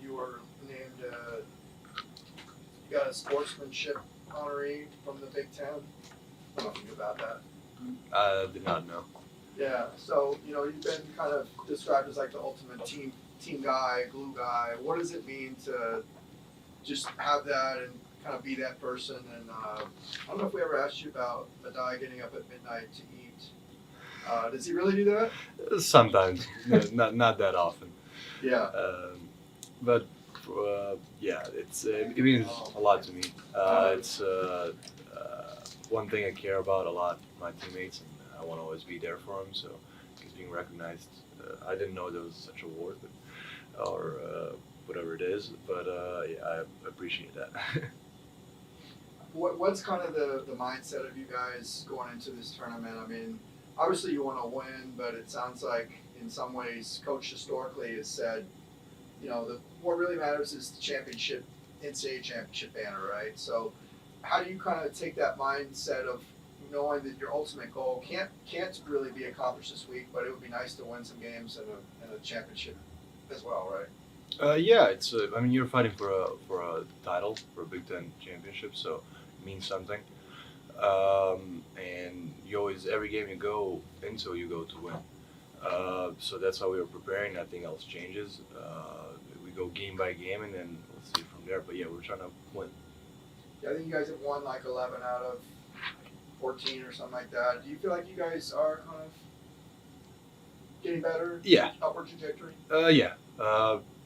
you were named, you got a sportsmanship honoree from the Big Ten. I don't know if you knew about that. I did not know. Yeah, so, you've been kind of described as like the ultimate team guy, glue guy. What does it mean to just have that and kind of be that person? And I don't know if we ever asked you about a guy getting up at midnight to eat. Does he really do that? Sometimes, not that often. Yeah. But yeah, it means a lot to me. It's one thing I care about a lot, my teammates, and I want to always be there for them. So, because being recognized, I didn't know there was such an award, or whatever it is. But yeah, I appreciate that. What's kind of the mindset of you guys going into this tournament? I mean, obviously you want to win, but it sounds like in some ways, Coach historically has said, what really matters is the championship, NCAA championship banner, right? So, how do you kind of take that mindset of knowing that your ultimate goal can't really be accomplished this week, but it would be nice to win some games and a championship as well, right? Yeah, it's. I mean, you're fighting for a title, for a Big Ten championship, so it means something. And you always, every game you go into, you go to win. So that's how we were preparing. Nothing else changes. We go game by game, and then we'll see from there. But yeah, we're trying to win. Yeah, I think you guys have won like 11 out of 14 or something like that. Do you feel like you guys are kind of getting better? Yeah. Upward trajectory? Yeah.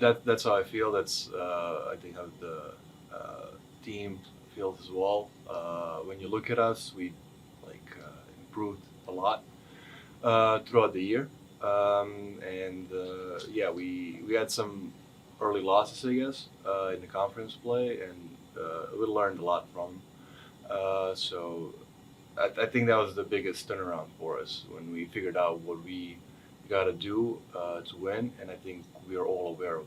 That's how I feel. That's I think how the team feels as well. When you look at us, we improved a lot throughout the year, and yeah, we had some early losses, I guess, in the conference play, and we learned a lot from. So I think that was the biggest turnaround for us when we figured out what we got to do to win, and I think we are all aware of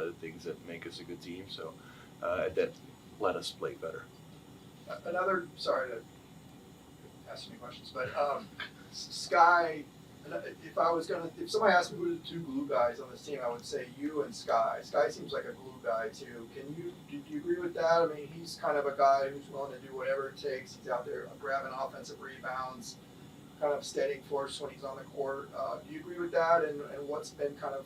the things that make us a good team. So that let us play better. Sorry to ask so many questions, but Sky. If somebody asked me who the two glue guys on this team, I would say you and Sky. Sky seems like a glue guy too. Do you agree with that? I mean, he's kind of a guy who's willing to do whatever it takes. He's out there grabbing offensive rebounds, kind of steadying force when he's on the court. Do you agree with that? And what's been kind of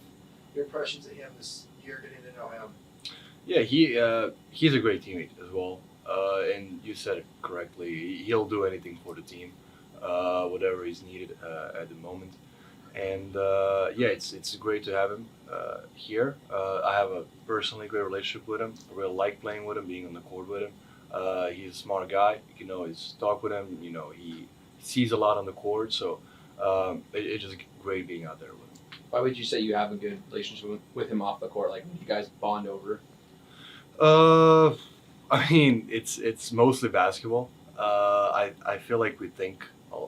your impressions of him this year, getting to know him? Yeah, he's a great teammate as well. And you said it correctly. He'll do anything for the team, whatever is needed at the moment. And yeah, it's great to have him here. I have a personally great relationship with him. I really like playing with him, being on the court with him. He's a smart guy. You can always talk with him. He sees a lot on the court, so it's just great being out there with him. Why would you say you have a good relationship with him off the court? Like, you guys bond over? I mean, it's mostly basketball. I feel like we think a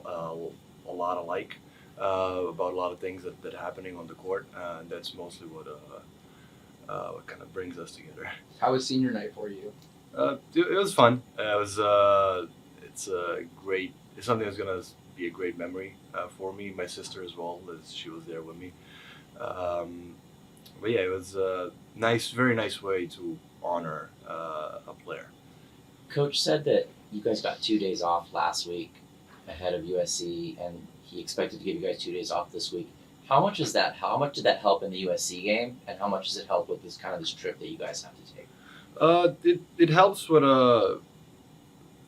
lot alike about a lot of things that are happening on the court. That's mostly what kind of brings us together. How was senior night for you? It was fun. It's great. It's something that's gonna be a great memory for me. My sister as well, as she was there with me. But yeah, it was a very nice way to honor a player. Coach said that you guys got 2 days off last week ahead of USC, and he expected to give you guys 2 days off this week. How much is that? How much did that help in the USC game, and how much does it help with this trip that you guys have to take? It helps with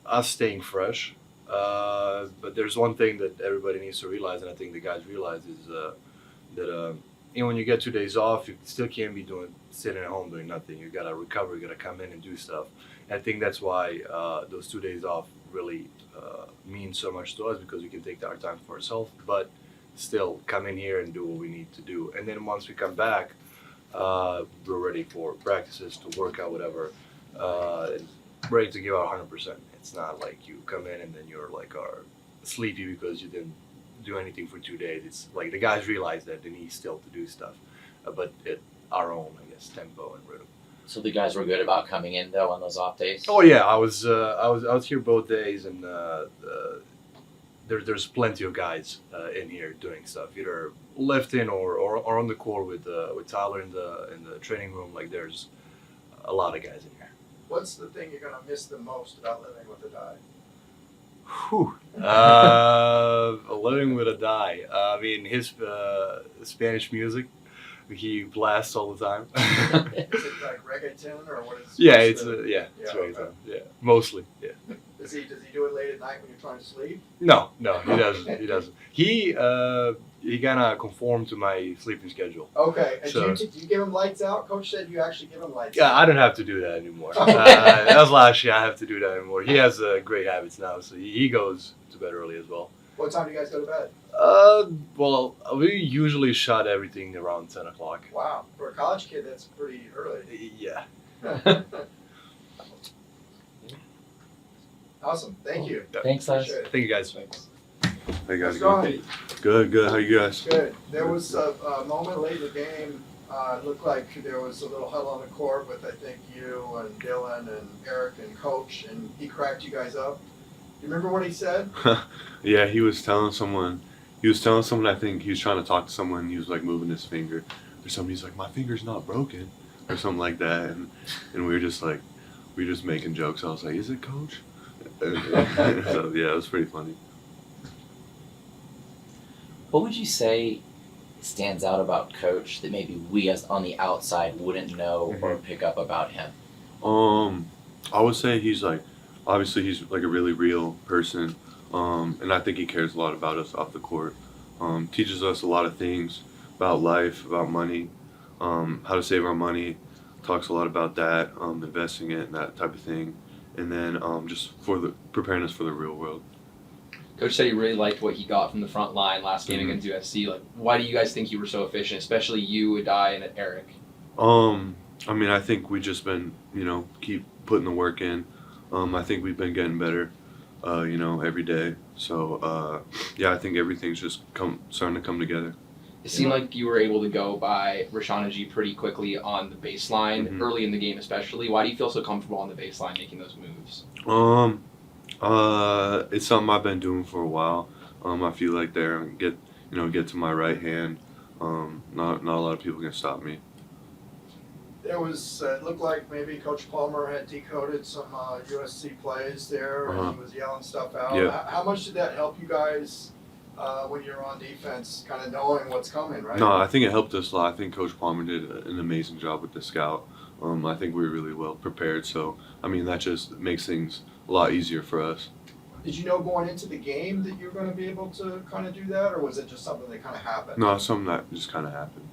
us staying fresh. But there's one thing that everybody needs to realize, and I think the guys realize, is that when you get 2 days off, you still can't be sitting at home doing nothing. You gotta recover. You gotta come in and do stuff. And I think that's why those 2 days off really mean so much to us, because we can take our time for ourselves, but still come in here and do what we need to do. And then once we come back, we're ready for practices, to work out, whatever, and ready to give out 100%. It's not like you come in and then you're sleepy because you didn't do anything for 2 days. It's like the guys realize that they need still to do stuff, but at our own, I guess, tempo and rhythm. So the guys were good about coming in though on those off days? Oh yeah, I was here both days, and there's plenty of guys in here doing stuff, either lifting or on the court with Tyler in the training room. Like there's a lot of guys in here. What's the thing you're gonna miss the most about living with a dye? Whew. Living with a die. I mean, his Spanish music, he blasts all the time. Is it like reggaeton or what is? Yeah, what's it's the- it's yeah, reggaeton. okay. Yeah, mostly. Yeah. Does he do it late at night when you're trying to sleep? No, he doesn't. He doesn't. He kind of conformed to my sleeping schedule. Okay. And So- do you give him lights out? Coach said you actually give him lights Yeah, out. I don't have to do that anymore. That was last year. I have to do that anymore. He has great habits now, so he goes to bed early as well. What time do you guys go to bed? Well, we usually shot everything around 10 o'clock. Wow. For a college kid, that's pretty early. Yeah. Awesome. Thank you. Thanks, guys. Appreciate it. Thank you guys. Thanks. Hey guys, How's it going? good. How you guys? Good. There was a moment late in the game. It looked like there was a little huddle on the court with, I think, you and Dylan and Eric and Coach, and he cracked you guys up. Do you remember what he said? Yeah, he was telling someone. I think he was trying to talk to someone. He was like moving his finger or something. He's like, my finger's not broken, or something like that. And we were just making jokes. I was like, is it, Coach? So yeah, it was pretty funny. What would you say stands out about Coach that maybe we as on the outside wouldn't know or pick up about him? I would say he's like, obviously he's like a really real person, and I think he cares a lot about us off the court. Teaches us a lot of things about life, about money, how to save our money. Talks a lot about that, investing it and that type of thing, and then just preparing us for the real world. Coach said he really liked what he got from the front line last game Mhm. against USC. Like, why do you guys think you were so efficient, especially you, Adai, and Eric? I mean, I think we just been, keep putting the work in. I think we've been getting better, every day. So, yeah, I think everything's just starting to come together. It seemed like you were able to go by Rashawn G pretty quickly on the baseline, Mhm. early in the game especially. Why do you feel so comfortable on the baseline making those moves? It's something I've been doing for a while. I feel like there get to my right hand. Not a lot of people can stop me. There was, it looked like maybe Coach Palmer had decoded some USC plays there, and he was yelling stuff out. Yeah. How much did that help you guys when you're on defense, kind of knowing what's coming, right? No, I think it helped us a lot. I think Coach Palmer did an amazing job with the scout. I think we were really well prepared. So, I mean, that just makes things a lot easier for us. Did you know going into the game that you were going to be able to kind of do that, or was it just something that kind of happened? No, something that just kind of happened.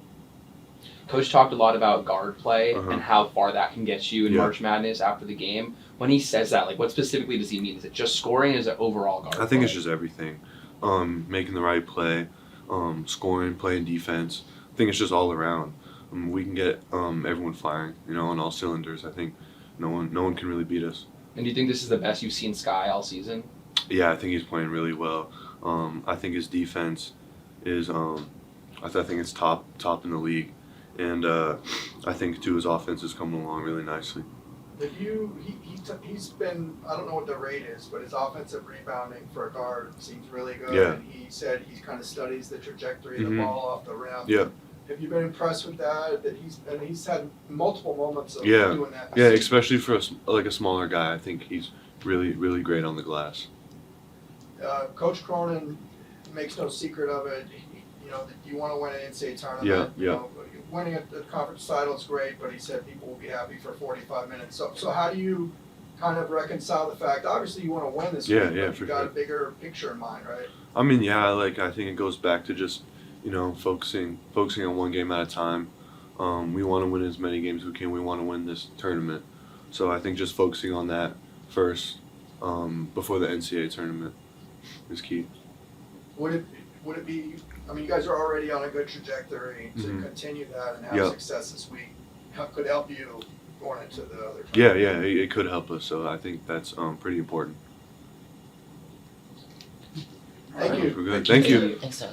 Coach talked a lot about guard play Uh-huh. and how far that can get you in Yeah. March Madness after the game. When he says that, like, what specifically does he mean? Is it just scoring? Or is it overall guard I think play? it's just everything. Making the right play, scoring, playing defense. I think it's just all around. We can get everyone firing, on all cylinders. I think no one can really beat us. And do you think this is the best you've seen Sky all season? Yeah, I think he's playing really well. I think his defense is, I think it's top in the league, and I think too his offense is coming along really nicely. He's been, I don't know what the rate is, but his offensive rebounding for a guard seems really good. Yeah. And he said he kind of studies the trajectory of Mhm. the ball off the rim. Yeah. Have you been impressed with that? He's had multiple moments of Yeah. doing that. Yeah, especially for a smaller guy. I think he's really great on the glass. Coach Cronin makes no secret of it. You want to win an NCAA tournament. Yeah. Winning a conference title is great, but he said people will be happy for 45 minutes. So how do you kind of reconcile the fact? Obviously, you want to win this Yeah, week, yeah, but for you got sure. a bigger picture in mind, right? I mean, yeah, I think it goes back to just focusing on one game at a time. We want to win as many games as we can. We want to win this tournament. So I think just focusing on that first before the NCAA tournament is key. Would it be? I mean, you guys are already on a good trajectory to Mhm. continue that and have Yeah. success this week. How could help you going into the other tournament? Yeah, it could help us. So I think that's pretty important. Thank you. We're good. Thank you. Thanks, Tyler.